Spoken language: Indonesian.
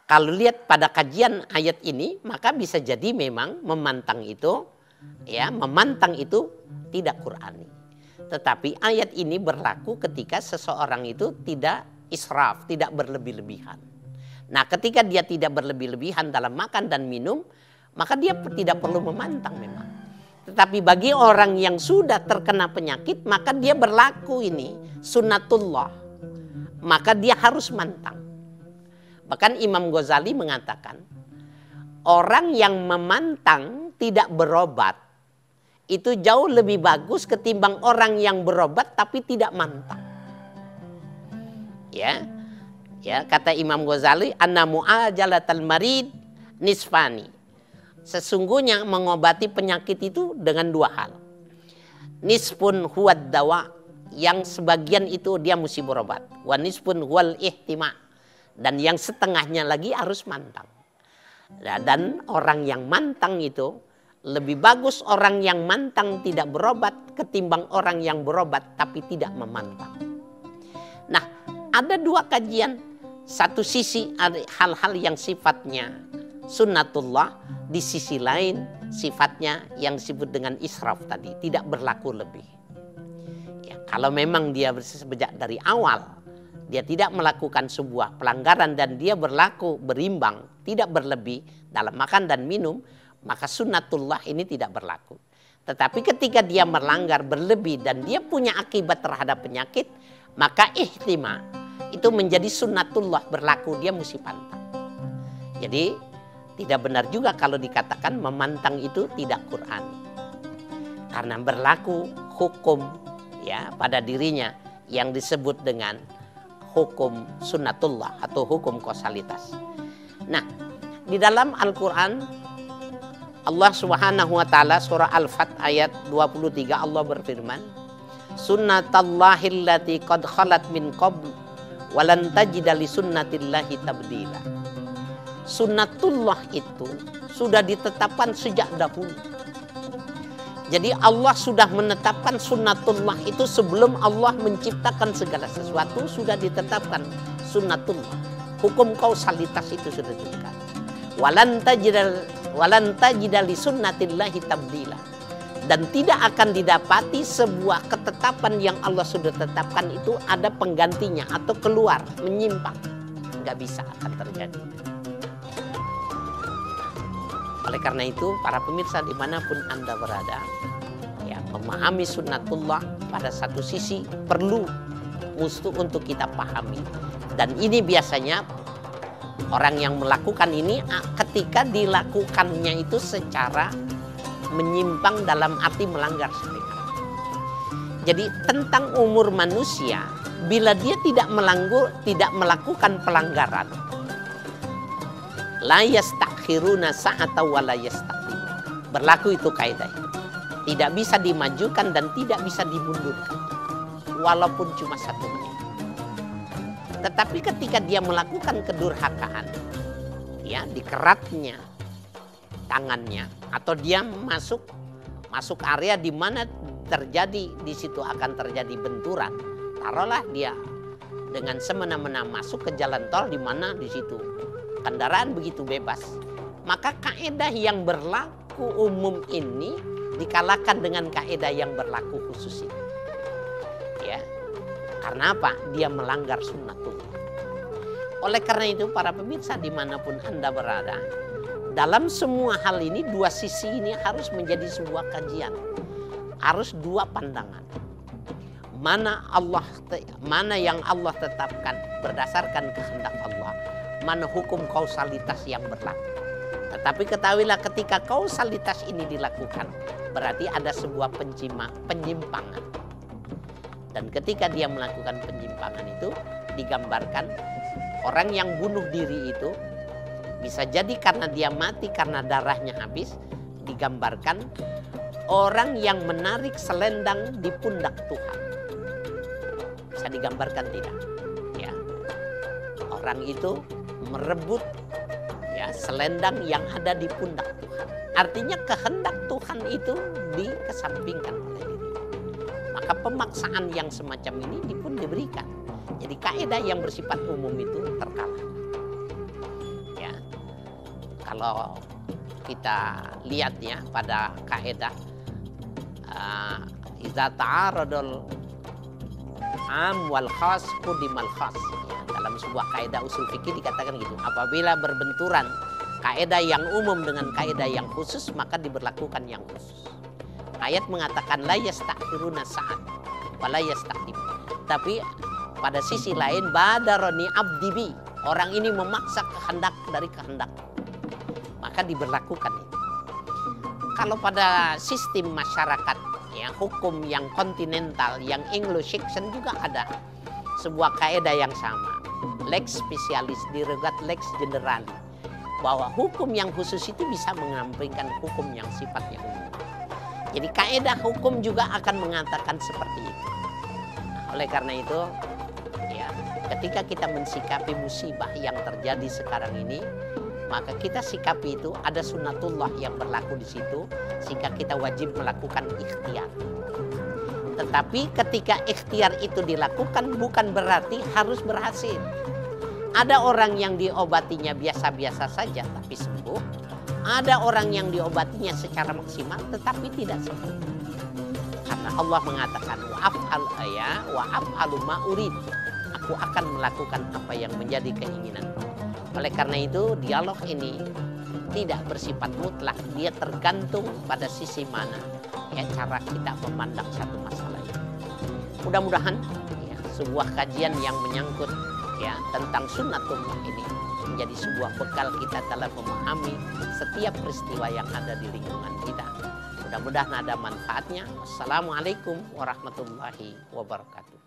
kalau lihat pada kajian ayat ini, maka bisa jadi memang memantang itu, ya, memantang itu tidak Qur'ani. Tetapi ayat ini berlaku ketika seseorang itu tidak israf, tidak berlebih-lebihan. Nah, ketika dia tidak berlebih-lebihan dalam makan dan minum, maka dia tidak perlu memantang memang. Tetapi bagi orang yang sudah terkena penyakit, maka dia berlaku ini sunnatullah. Maka dia harus mantang. Bahkan Imam Ghazali mengatakan, orang yang memantang tidak berobat, itu jauh lebih bagus ketimbang orang yang berobat tapi tidak mantang. Ya, kata Imam Ghazali, anna mu'ajalatal marid nisfani. Sesungguhnya mengobati penyakit itu dengan dua hal. Nisfun huwad dawa, yang sebagian itu dia mesti berobat. Wa nisfun huwal ihtima, dan yang setengahnya lagi harus mantang. Dan orang yang mantang itu lebih bagus orang yang mantang tidak berobat ketimbang orang yang berobat tapi tidak memantang. Nah, ada dua kajian. Satu sisi ada hal-hal yang sifatnya sunnatullah, di sisi lain sifatnya yang disebut dengan israf tadi, tidak berlaku lebih. Ya, kalau memang dia sejak dari awal dia tidak melakukan sebuah pelanggaran dan dia berlaku berimbang, tidak berlebih dalam makan dan minum, maka sunnatullah ini tidak berlaku. Tetapi ketika dia melanggar berlebih dan dia punya akibat terhadap penyakit, maka ihtima itu menjadi sunnatullah berlaku, dia mesti pantang. Jadi tidak benar juga kalau dikatakan memantang itu tidak Qur'ani. Karena berlaku hukum ya pada dirinya yang disebut dengan hukum sunnatullah atau hukum kausalitas. Nah, di dalam Al-Qur'an Allah Subhanahu wa taala surah Al-Fat ayat 23 Allah berfirman, "Sunnatullahil lati qad khalat min qabl wa lan tajida li sunnatillahi tabdila." Sunnatullah itu sudah ditetapkan sejak dahulu. Jadi Allah sudah menetapkan sunnatullah itu sebelum Allah menciptakan segala sesuatu, sudah ditetapkan sunnatullah. Hukum kausalitas itu sudah ditetapkan. Walan tajida li sunnatillahi tabdila. Dan tidak akan didapati sebuah ketetapan yang Allah sudah tetapkan itu ada penggantinya atau keluar, menyimpang. Nggak bisa akan terjadi. Oleh karena itu, para pemirsa dimanapun Anda berada, ya, memahami sunnatullah pada satu sisi perlu untuk kita pahami. Dan ini biasanya orang yang melakukan ini ketika dilakukannya itu secara menyimpang dalam arti melanggar syariat. Jadi tentang umur manusia, bila dia tidak melakukan pelanggaran, la yastakhiruna sa'ata wa la yastaqdim. Berlaku itu kaidah. Tidak bisa dimajukan dan tidak bisa dimundurkan. Walaupun cuma 1 menit. Tetapi ketika dia melakukan kedurhakaan, ya, dikeratnya tangannya atau dia masuk area di mana terjadi, di situ akan terjadi benturan. Taruhlah dia dengan semena-mena masuk ke jalan tol di mana di situ kendaraan begitu bebas, maka kaedah yang berlaku umum ini dikalahkan dengan kaedah yang berlaku khusus ini. Ya, karena apa? Dia melanggar sunnatullah. Oleh karena itu, para pemirsa dimanapun Anda berada, dalam semua hal ini dua sisi ini harus menjadi sebuah kajian, harus dua pandangan. Mana yang Allah tetapkan berdasarkan kehendak Allah, mana hukum kausalitas yang berlaku. Tetapi ketahuilah ketika kausalitas ini dilakukan, berarti ada sebuah penyimpangan. Dan ketika dia melakukan penyimpangan itu, digambarkan orang yang bunuh diri itu bisa jadi karena dia mati karena darahnya habis. Digambarkan orang yang menarik selendang di pundak Tuhan. Bisa digambarkan tidak? Ya, orang itu merebut, ya, selendang yang ada di pundak Tuhan. Artinya kehendak Tuhan itu dikesampingkan oleh diri. Maka pemaksaan yang semacam ini pun diberikan. Jadi kaidah yang bersifat umum itu terkalah. Ya, kalau kita lihat ya pada kaidah idza ta'aradul am wal khas qudimal khas, ya, dalam sebuah kaidah usul fikih dikatakan gitu, apabila berbenturan kaidah yang umum dengan kaidah yang khusus maka diberlakukan yang khusus. Ayat mengatakan la yastakhiruna sa'at wa la yastaqdim, tapi pada sisi lain badaroni abdibi, orang ini memaksa kehendak dari kehendak, maka diberlakukan itu. Kalau pada sistem masyarakat ya, hukum yang kontinental, yang Anglo-Saxon juga ada sebuah kaidah yang sama, lex specialis diregat lex generali, bahwa hukum yang khusus itu bisa mengampingkan hukum yang sifatnya umum. Jadi kaidah hukum juga akan mengatakan seperti itu. Nah, oleh karena itu ya, ketika kita mensikapi musibah yang terjadi sekarang ini, maka kita sikapi itu ada sunnatullah yang berlaku di situ, sehingga kita wajib melakukan ikhtiar. Tetapi ketika ikhtiar itu dilakukan bukan berarti harus berhasil. Ada orang yang diobatinya biasa-biasa saja tapi sembuh. Ada orang yang diobatinya secara maksimal tetapi tidak sembuh. Karena Allah mengatakan wa'af'alu ma urid. Aku akan melakukan apa yang menjadi keinginan. Oleh karena itu dialog ini tidak bersifat mutlak, dia tergantung pada sisi mana ya cara kita memandang satu masalah ini. Mudah-mudahan ya, sebuah kajian yang menyangkut ya tentang sunnatullah ini menjadi sebuah bekal kita dalam memahami setiap peristiwa yang ada di lingkungan kita. Mudah-mudahan ada manfaatnya. Wassalamualaikum warahmatullahi wabarakatuh.